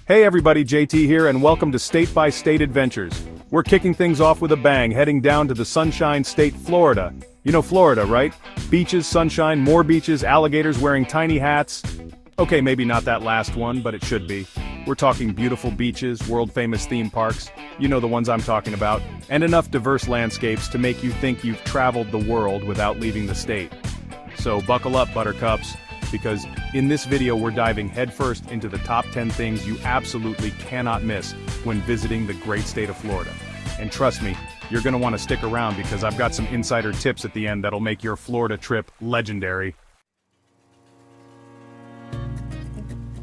Hey everybody, JT here and welcome to State by State Adventures. We're kicking things off with a bang, heading down to the Sunshine State, Florida. You know Florida, right? Beaches, sunshine, more beaches, alligators wearing tiny hats. Okay, maybe not that last one, but it should be. We're talking beautiful beaches, world-famous theme parks, you know the ones I'm talking about, and enough diverse landscapes to make you think you've traveled the world without leaving the state. So buckle up, buttercups, because in this video we're diving headfirst into the top 10 things you absolutely cannot miss when visiting the great state of Florida. And trust me, you're gonna want to stick around because I've got some insider tips at the end that'll make your Florida trip legendary.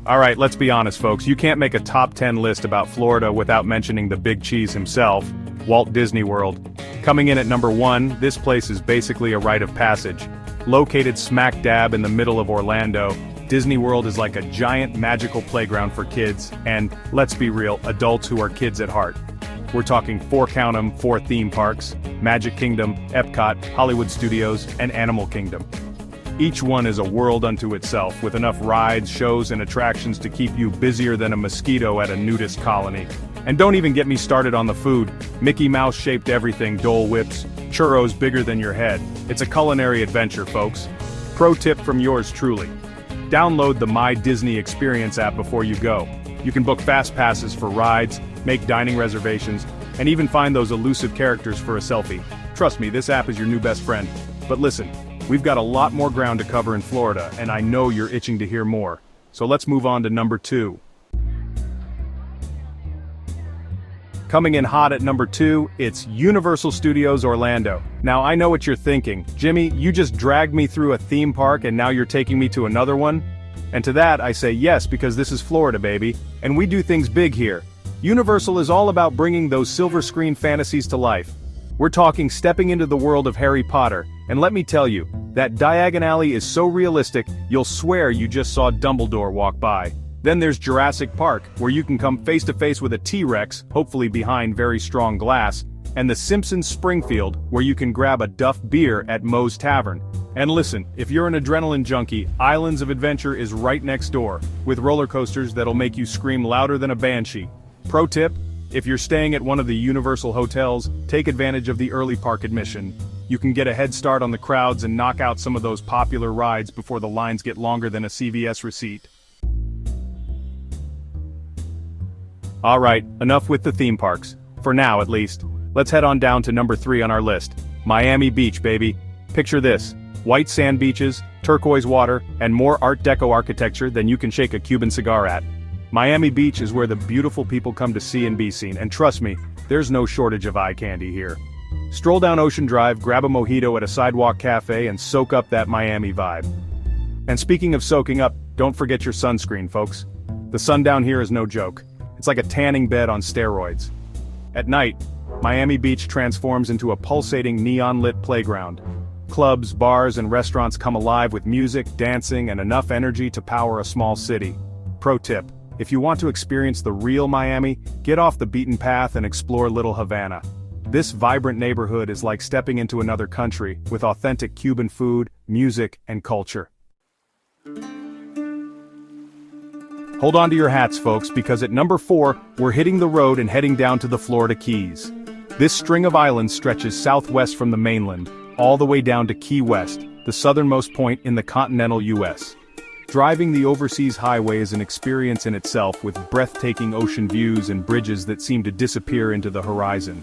Alright, let's be honest folks, you can't make a top 10 list about Florida without mentioning the big cheese himself, Walt Disney World. Coming in at number 1, this place is basically a rite of passage. Located smack dab in the middle of Orlando, Disney World is like a giant magical playground for kids, and, let's be real, adults who are kids at heart. We're talking 4 theme parks: Magic Kingdom, Epcot, Hollywood Studios, and Animal Kingdom. Each one is a world unto itself, with enough rides, shows, and attractions to keep you busier than a mosquito at a nudist colony. And don't even get me started on the food. Mickey Mouse-shaped everything, Dole Whips, churros bigger than your head. It's a culinary adventure, folks. Pro tip from yours truly. Download the My Disney Experience app before you go. You can book fast passes for rides, make dining reservations, and even find those elusive characters for a selfie. Trust me, this app is your new best friend. But listen, we've got a lot more ground to cover in Florida, and I know you're itching to hear more. So let's move on to number 2. Coming in hot at number 2, it's Universal Studios Orlando. Now I know what you're thinking, Jimmy, you just dragged me through a theme park and now you're taking me to another one? And to that I say yes, because this is Florida, baby, and we do things big here. Universal is all about bringing those silver screen fantasies to life. We're talking stepping into the world of Harry Potter, and let me tell you, that Diagon Alley is so realistic, you'll swear you just saw Dumbledore walk by. Then there's Jurassic Park, where you can come face to face with a T-Rex, hopefully behind very strong glass, and the Simpsons Springfield, where you can grab a Duff beer at Moe's Tavern. And listen, if you're an adrenaline junkie, Islands of Adventure is right next door, with roller coasters that'll make you scream louder than a banshee. Pro tip, if you're staying at one of the Universal hotels, take advantage of the early park admission. You can get a head start on the crowds and knock out some of those popular rides before the lines get longer than a CVS receipt. Alright, enough with the theme parks. For now, at least. Let's head on down to number 3 on our list. Miami Beach, baby. Picture this. White sand beaches, turquoise water, and more Art Deco architecture than you can shake a Cuban cigar at. Miami Beach is where the beautiful people come to see and be seen, and trust me, there's no shortage of eye candy here. Stroll down Ocean Drive, grab a mojito at a sidewalk cafe, and soak up that Miami vibe. And speaking of soaking up, don't forget your sunscreen, folks. The sun down here is no joke. It's like a tanning bed on steroids. At night, Miami Beach transforms into a pulsating neon-lit playground. Clubs, bars, and restaurants come alive with music, dancing, and enough energy to power a small city. Pro tip, if you want to experience the real Miami, get off the beaten path and explore Little Havana. This vibrant neighborhood is like stepping into another country, with authentic Cuban food, music, and culture. Hold on to your hats, folks, because at number 4, we're hitting the road and heading down to the Florida Keys. This string of islands stretches southwest from the mainland, all the way down to Key West, the southernmost point in the continental U.S. Driving the overseas highway is an experience in itself, with breathtaking ocean views and bridges that seem to disappear into the horizon.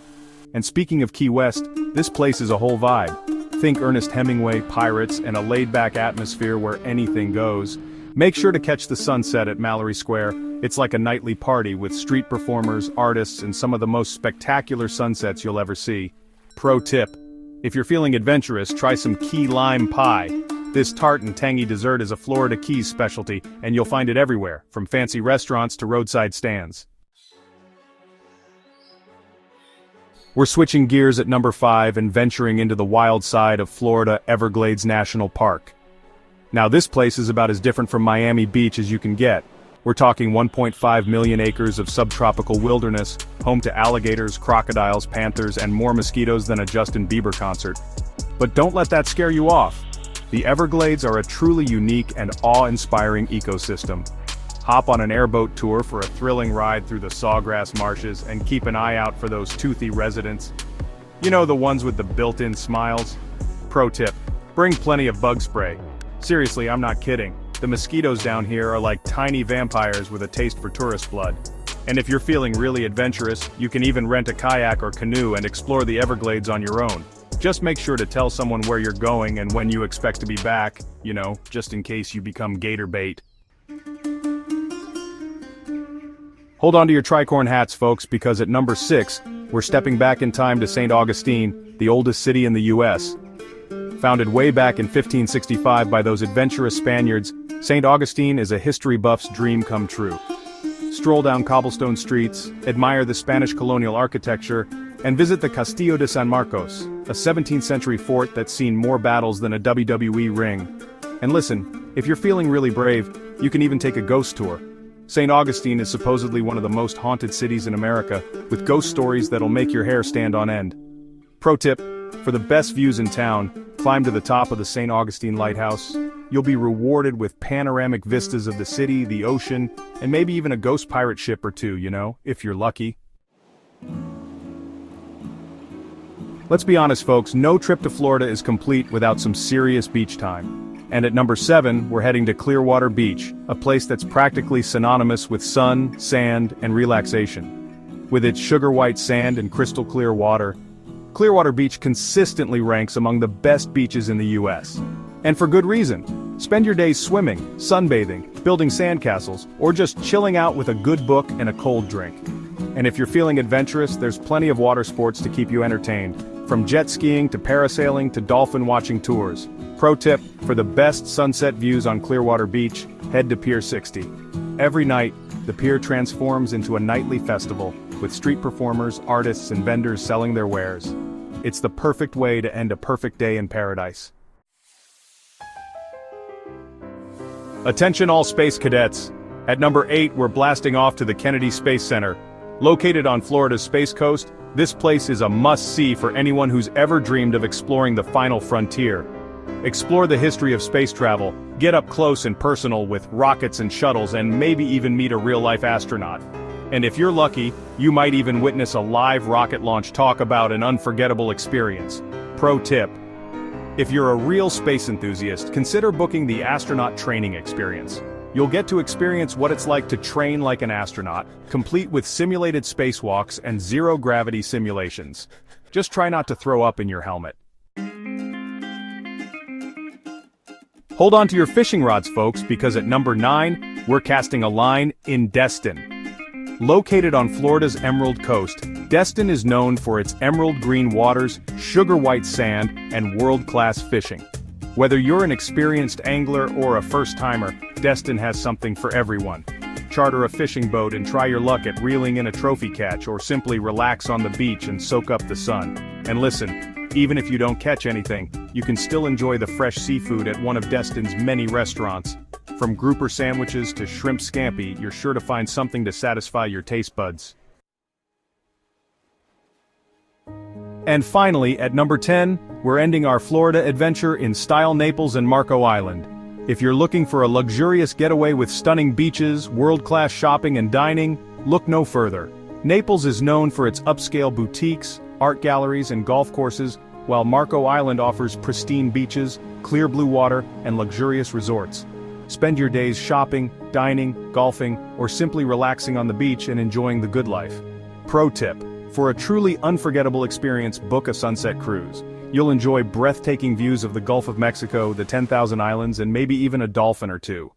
And speaking of Key West, this place is a whole vibe. Think Ernest Hemingway, pirates, and a laid-back atmosphere where anything goes. Make sure to catch the sunset at Mallory Square. It's like a nightly party with street performers, artists, and some of the most spectacular sunsets you'll ever see. Pro tip, if you're feeling adventurous, try some key lime pie. This tart and tangy dessert is a Florida Keys specialty, and you'll find it everywhere, from fancy restaurants to roadside stands. We're switching gears at number 5 and venturing into the wild side of Florida Everglades National Park. Now this place is about as different from Miami Beach as you can get. We're talking 1.5 million acres of subtropical wilderness, home to alligators, crocodiles, panthers, and more mosquitoes than a Justin Bieber concert. But don't let that scare you off. The Everglades are a truly unique and awe-inspiring ecosystem. hop on an airboat tour for a thrilling ride through the sawgrass marshes, and keep an eye out for those toothy residents. You know, the ones with the built-in smiles? Pro tip: bring plenty of bug spray. Seriously, I'm not kidding. The mosquitoes down here are like tiny vampires with a taste for tourist blood. And if you're feeling really adventurous, you can even rent a kayak or canoe and explore the Everglades on your own. Just make sure to tell someone where you're going and when you expect to be back, you know, just in case you become gator bait. Hold on to your tricorn hats, folks, because at number 6, we're stepping back in time to St. Augustine, the oldest city in the U.S. Founded way back in 1565 by those adventurous Spaniards, St. Augustine is a history buff's dream come true. Stroll down cobblestone streets, admire the Spanish colonial architecture, and visit the Castillo de San Marcos, a 17th century fort that's seen more battles than a WWE ring. And listen, if you're feeling really brave, you can even take a ghost tour. St. Augustine is supposedly one of the most haunted cities in America, with ghost stories that'll make your hair stand on end. Pro tip: for the best views in town, climb to the top of the St. Augustine Lighthouse. You'll be rewarded with panoramic vistas of the city, the ocean, and maybe even a ghost pirate ship or two, you know, if you're lucky. Let's be honest, folks, no trip to Florida is complete without some serious beach time. And at number 7, we're heading to Clearwater Beach, a place that's practically synonymous with sun, sand, and relaxation. With its sugar-white sand and crystal-clear water, Clearwater Beach consistently ranks among the best beaches in the U.S. And for good reason. Spend your days swimming, sunbathing, building sandcastles, or just chilling out with a good book and a cold drink. And if you're feeling adventurous, there's plenty of water sports to keep you entertained, from jet skiing to parasailing to dolphin watching tours. Pro tip: for the best sunset views on Clearwater Beach, head to Pier 60. Every night, the pier transforms into a nightly festival, with street performers, artists, and vendors selling their wares. It's the perfect way to end a perfect day in paradise. Attention all space cadets. At number 8, we're blasting off to the Kennedy Space Center. Located on Florida's Space Coast, this place is a must-see for anyone who's ever dreamed of exploring the final frontier. Explore the history of space travel, get up close and personal with rockets and shuttles, and maybe even meet a real-life astronaut. And if you're lucky, you might even witness a live rocket launch. Talk about an unforgettable experience. Pro tip: if you're a real space enthusiast, consider booking the astronaut training experience. You'll get to experience what it's like to train like an astronaut, complete with simulated spacewalks and zero-gravity simulations. Just try not to throw up in your helmet. Hold on to your fishing rods, folks, because at number 9, we're casting a line in Destin. Located on Florida's Emerald Coast, Destin is known for its emerald green waters, sugar-white sand, and world-class fishing. Whether you're an experienced angler or a first-timer, Destin has something for everyone. Charter a fishing boat and try your luck at reeling in a trophy catch, or simply relax on the beach and soak up the sun. And listen, even if you don't catch anything, you can still enjoy the fresh seafood at one of Destin's many restaurants. From grouper sandwiches to shrimp scampi, you're sure to find something to satisfy your taste buds. And finally, at number 10, we're ending our Florida adventure in style Naples and Marco Island. If you're looking for a luxurious getaway with stunning beaches, world-class shopping and dining, look no further. Naples is known for its upscale boutiques, art galleries, and golf courses, while Marco Island offers pristine beaches, clear blue water, and luxurious resorts. Spend your days shopping, dining, golfing, or simply relaxing on the beach and enjoying the good life. Pro tip: for a truly unforgettable experience, book a sunset cruise. You'll enjoy breathtaking views of the Gulf of Mexico, the 10,000 Islands, and maybe even a dolphin or two.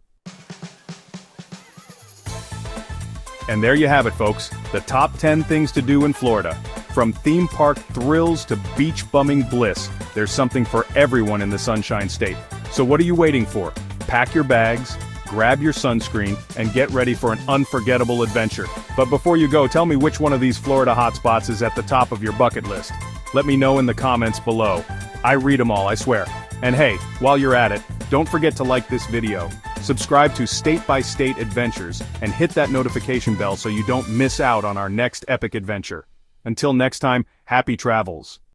And there you have it, folks, the top 10 things to do in Florida. From theme park thrills to beach bumming bliss, there's something for everyone in the Sunshine State. So what are you waiting for? Pack your bags, grab your sunscreen, and get ready for an unforgettable adventure. But before you go, tell me which one of these Florida hotspots is at the top of your bucket list. Let me know in the comments below. I read them all, I swear. And hey, while you're at it, don't forget to like this video, subscribe to State by State Adventures, and hit that notification bell so you don't miss out on our next epic adventure. Until next time, happy travels.